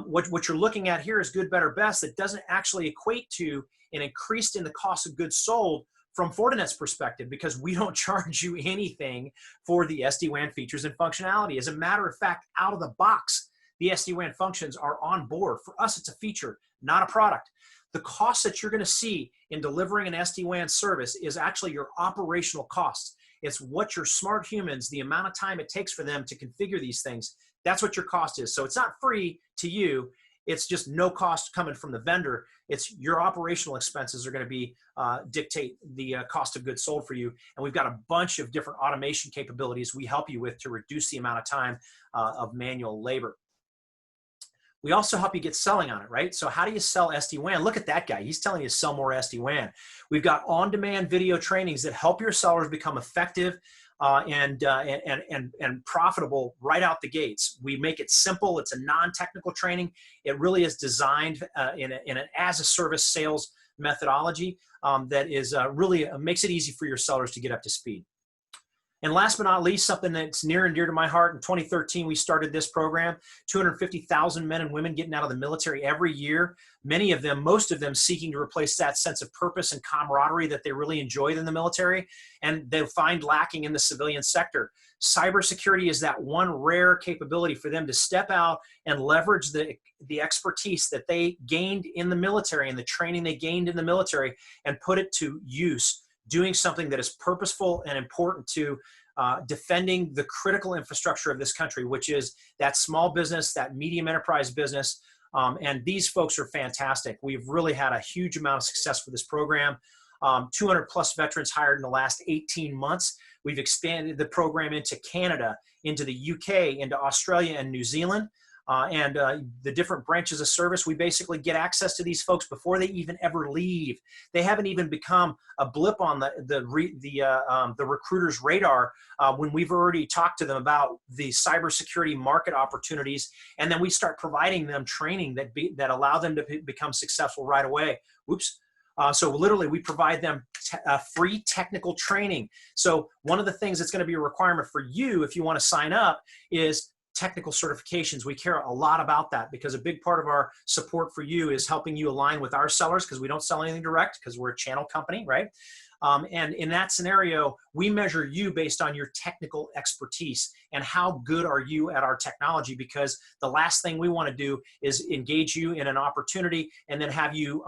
what you're looking at here is good, better, best. That doesn't actually equate to an increase in the cost of goods sold from Fortinet's perspective, because we don't charge you anything for the SD-WAN features and functionality. As a matter of fact, out of the box, the SD-WAN functions are on board. For us, it's a feature, not a product. The cost that you're going to see in delivering an SD-WAN service is actually your operational costs. It's what your smart humans, the amount of time it takes for them to configure these things, that's what your cost is. So it's not free to you. It's just no cost coming from the vendor. It's your operational expenses are going to be dictate the cost of goods sold for you. And we've got a bunch of different automation capabilities we help you with to reduce the amount of time of manual labor. We also help you get selling on it, right? So how do you sell SD-WAN? Look at that guy. He's telling you to sell more SD-WAN. We've got on-demand video trainings that help your sellers become effective and profitable right out the gates. We make it simple. It's a non-technical training. It really is designed in an as-a-service sales methodology that is really makes it easy for your sellers to get up to speed. And last but not least, something that's near and dear to my heart, in 2013, we started this program, 250,000 men and women getting out of the military every year, many of them, most of them seeking to replace that sense of purpose and camaraderie that they really enjoyed in the military, and they find lacking in the civilian sector. Cybersecurity is that one rare capability for them to step out and leverage the expertise that they gained in the military and the training they gained in the military and put it to use, doing something that is purposeful and important to defending the critical infrastructure of this country, which is that small business, that medium enterprise business. And these folks are fantastic. We've really had a huge amount of success for this program. 200 plus veterans hired in the last 18 months. We've expanded the program into Canada, into the UK, into Australia and New Zealand. And the different branches of service, we basically get access to these folks before they even ever leave. They haven't even become a blip on the recruiter's radar when we've already talked to them about the cybersecurity market opportunities, and then we start providing them training that allow them to become successful right away. Whoops. So literally we provide them free technical training. So one of the things that's going to be a requirement for you if you want to sign up is technical certifications. We care a lot about that because a big part of our support for you is helping you align with our sellers, because we don't sell anything direct because we're a channel company, right? And in that scenario, we measure you based on your technical expertise and how good are you at our technology, because the last thing we want to do is engage you in an opportunity and then have you,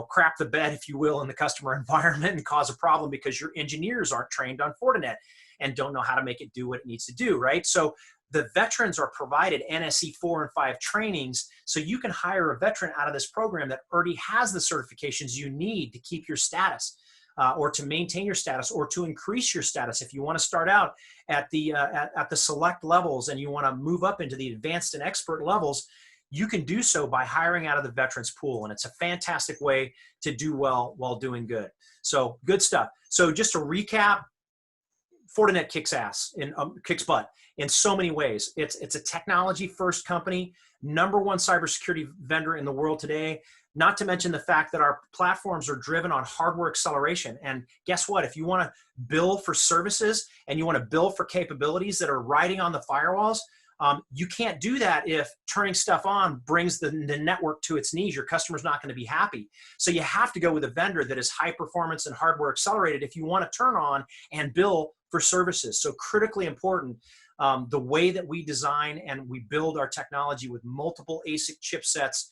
crap the bed, if you will, in the customer environment and cause a problem because your engineers aren't trained on Fortinet and don't know how to make it do what it needs to do, right? So the veterans are provided NSE 4 and 5 trainings, so you can hire a veteran out of this program that already has the certifications you need to keep your status, or to maintain your status, or to increase your status. If you want to start out at the select levels and you want to move up into the advanced and expert levels, you can do so by hiring out of the veterans pool, and it's a fantastic way to do well while doing good. So good stuff. So just to recap, Fortinet kicks butt in so many ways. It's a technology first company, #1 cybersecurity vendor in the world today, not to mention the fact that our platforms are driven on hardware acceleration. And guess what? If you want to bill for services and you want to bill for capabilities that are riding on the firewalls, you can't do that if turning stuff on brings the network to its knees. Your customer's not going to be happy. So you have to go with a vendor that is high performance and hardware accelerated if you want to turn on and bill for services. So critically important, the way that we design and we build our technology with multiple ASIC chipsets,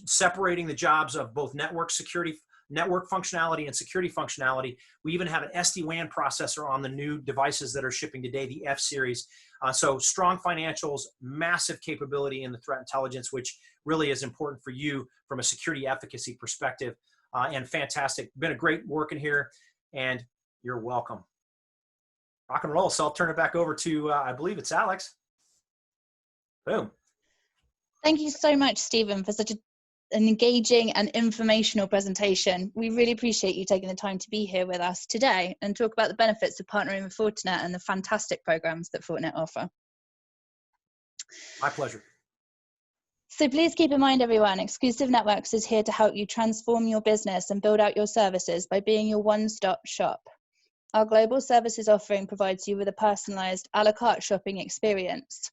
separating the jobs of both network security, network functionality and security functionality. We even have an SD-WAN processor on the new devices that are shipping today, the F series. So strong financials, massive capability in the threat intelligence, which really is important for you from a security efficacy perspective, and fantastic. Been a great working here, and you're welcome. Rock and roll. So I'll turn it back over to, I believe it's Alex. Boom. Thank you so much, Stephen, for such an engaging and informational presentation. We really appreciate you taking the time to be here with us today and talk about the benefits of partnering with Fortinet and the fantastic programs that Fortinet offer. My pleasure. So please keep in mind, everyone, Exclusive Networks is here to help you transform your business and build out your services by being your one-stop shop. Our global services offering provides you with a personalized a la carte shopping experience.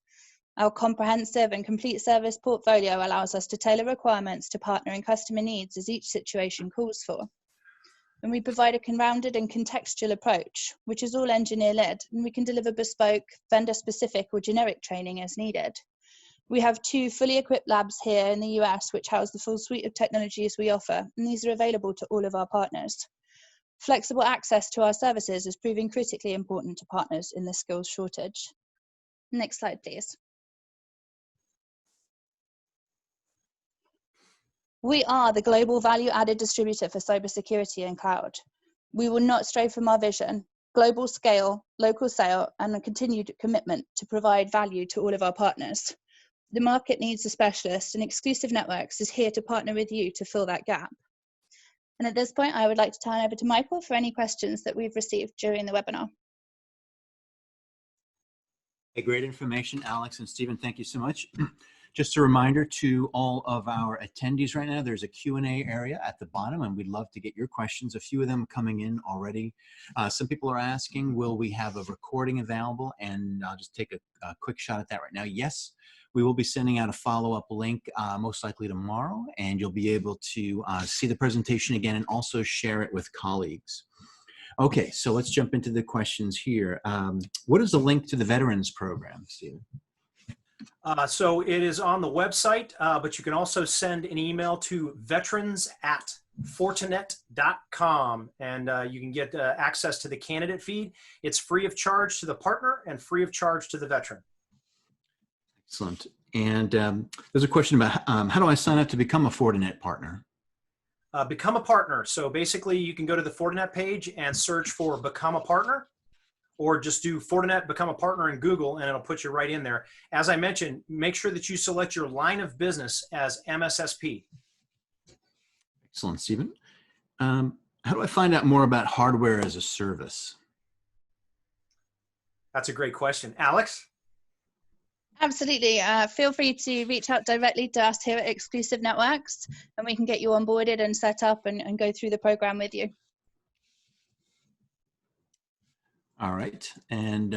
Our comprehensive and complete service portfolio allows us to tailor requirements to partner and customer needs as each situation calls for. And we provide a rounded and contextual approach, which is all engineer-led, and we can deliver bespoke, vendor-specific or generic training as needed. We have 2 fully equipped labs here in the US, which house the full suite of technologies we offer, and these are available to all of our partners. Flexible access to our services is proving critically important to partners in the skills shortage. Next slide, please. We are the global value-added distributor for cybersecurity and cloud. We will not stray from our vision, global scale, local sale, and a continued commitment to provide value to all of our partners. The market needs a specialist, and Exclusive Networks is here to partner with you to fill that gap. And at this point, I would like to turn over to Michael for any questions that we've received during the webinar. Hey, great information, Alex and Stephen. Thank you so much. Just a reminder to all of our attendees right now, there's a Q&A area at the bottom, and we'd love to get your questions. A few of them coming in already. Some people are asking, will we have a recording available? And I'll just take a quick shot at that right now. Yes, we will be sending out a follow-up link most likely tomorrow, and you'll be able to see the presentation again and also share it with colleagues. Okay, so let's jump into the questions here. What is the link to the Veterans Program, Stephen? So it is on the website, but you can also send an email to veterans@fortinet.com, and you can get access to the candidate feed. It's free of charge to the partner and free of charge to the veteran. Excellent. And there's a question about how do I sign up to become a Fortinet partner? Become a partner. So basically, you can go to the Fortinet page and search for Become a Partner, or just do Fortinet Become a Partner in Google, and it'll put you right in there. As I mentioned, make sure that you select your line of business as MSSP. Excellent, Stephen. How do I find out more about hardware as a service? That's a great question. Alex? Absolutely. Feel free to reach out directly to us here at Exclusive Networks, and we can get you onboarded and set up and go through the program with you. All right. And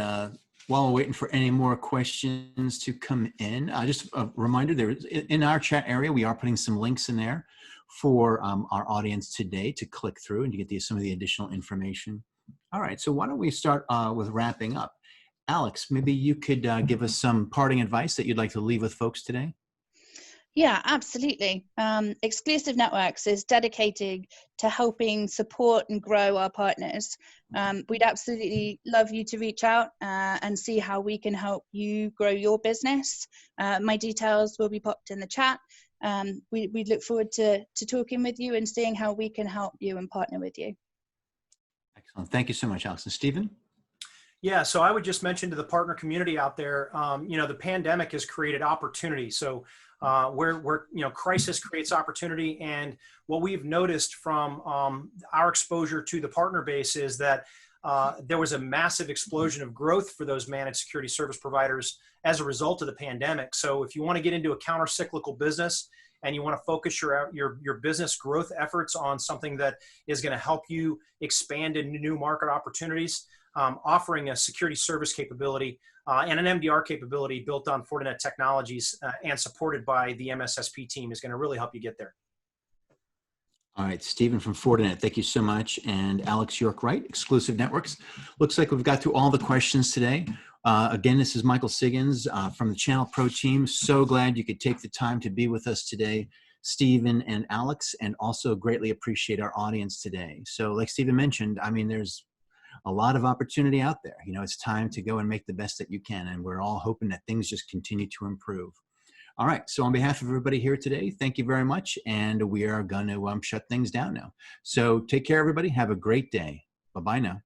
while we're waiting for any more questions to come in, just a reminder, there is, in our chat area, we are putting some links in there for our audience today to click through and to get some of the additional information. All right. So why don't we start with wrapping up? Alex, maybe you could give us some parting advice that you'd like to leave with folks today? Yeah, absolutely. Exclusive Networks is dedicated to helping support and grow our partners. We'd absolutely love you to reach out and see how we can help you grow your business. My details will be popped in the chat. We look forward to talking with you and seeing how we can help you and partner with you. Excellent. Thank you so much, Alex. And Stephen? Yeah, so I would just mention to the partner community out there, the pandemic has created opportunity. So where crisis creates opportunity. And what we've noticed from our exposure to the partner base is that there was a massive explosion of growth for those managed security service providers as a result of the pandemic. So if you want to get into a counter-cyclical business and you want to focus your business growth efforts on something that is going to help you expand into new market opportunities, offering a security service capability and an MDR capability built on Fortinet technologies and supported by the Mssp team is going to really help you get there. All right, Stephen from Fortinet, thank you so much. And Alex York-Wright, Exclusive Networks. Looks like we've got through all the questions today. Again, this is Michael Siggins from the Channel Pro team. So glad you could take the time to be with us today, Stephen and Alex, and also greatly appreciate our audience today. So like Stephen mentioned, I mean, there's a lot of opportunity out there. It's time to go and make the best that you can. And we're all hoping that things just continue to improve. All right. So on behalf of everybody here today, thank you very much. And we are going to shut things down now. So take care, everybody. Have a great day. Bye-bye now.